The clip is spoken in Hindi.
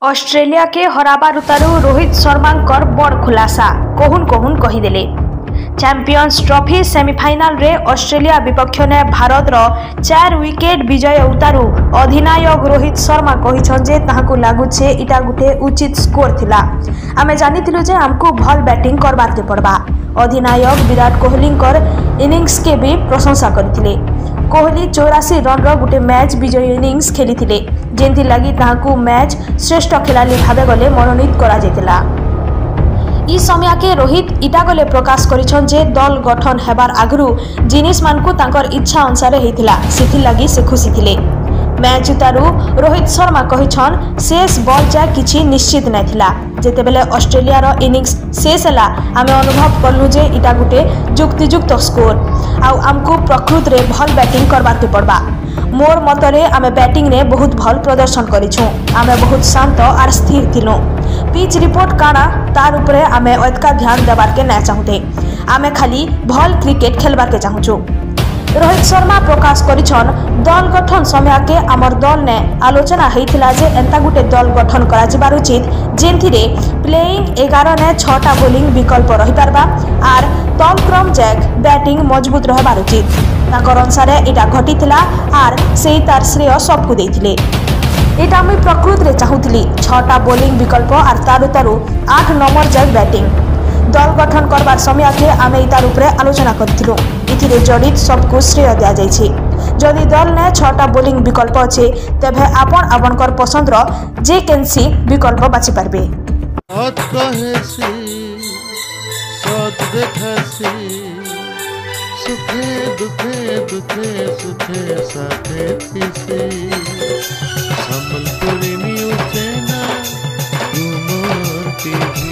ऑस्ट्रेलिया के हराबारुतारू रोहित शर्मा बड़ खुलासा कहून कहून कहीदेले। चैंपियंस ट्रॉफी सेमीफाइनल रे ऑस्ट्रेलिया विपक्ष ने भारत रो 4 विकेट विजय उतारू अधिनायक रोहित शर्मा कहिछन जे ताहाकू लागुछे इटा गुटे उचित स्कोर थिला। आमे जानिथिलु जे हमकू भल बैटिंग करबार के पड़बा। अधिनायक विराट कोहली इनिंग्स के भी प्रशंसा करथिले। कोहली 84 रन रो गुटे मैच विजय इनिंग्स खेली जेंथि लगी ताहाकू मैच श्रेष्ठ खिलाड़ी भावे गले मनोनीत करा जेतिला। ई समय के रोहित इटा गले प्रकाश करिछन जे दल गठन हेबार आगरू जिनिस मानकू तांकर इच्छा अनुसार हेतिला सेथि लगी से खुशी थिले। मैच उतारू रोहित शर्मा कहिछन शेष बॉल जा किछि निश्चित नै थिला। जेतेबेले ऑस्ट्रेलिया रो इनिंग्स शेष हला आमे अनुभव करलु जे इटा गुटे जुक्तियुक्त स्कोर आउ आमको प्रकृत रे भल बैटिंग करबार के पड़बा। मोर मतरे आमे बैटिंग ने बहुत भल प्रदर्शन करिछु। आमे बहुत शांत और स्थिर थिलु। पिच रिपोर्ट काना तार उपरे आमे अतका ध्यान देबार के नै चाहुते। आमे खाली भल क्रिकेट खेलबार के चाहुछु। रोहित शर्मा प्रकाश करिछन दल गठन समय के आमर दल ने आलोचना हेतिला जे एंता गुटे दल गठन करा जिबार उचित जेंथिरे प्लेइंग 11 ने 6टा बोलिंग विकल्प रहि पारबा आर टॉम क्रम जैक बैटिंग मजबूत रहबार उचित। ताकर अनुसार एटा घटिथिला आर सेही तार श्रेय सबकु देथिले। एटा मुई प्रकृत रे चाहुथिली 6टा बोलिंग विकल्प are Taru 8 number Jack batting. दल गठन करबार समय के आमे इतार उपरे आलोचना करथिलु। इथिरे जड़ित सबको श्रेय दिया जायछि। जदि दल ने 6टा बोलिंग विकल्प अछि तेबे आपन आपनकर पसंद रो जे केनसी विकल्प बाछि पारबे। सत कहेसी सत देखासी सुखे दुखे सुखे साथे थिसी संबलपुरी न्यूज़ चैनल तुमोर टीवी।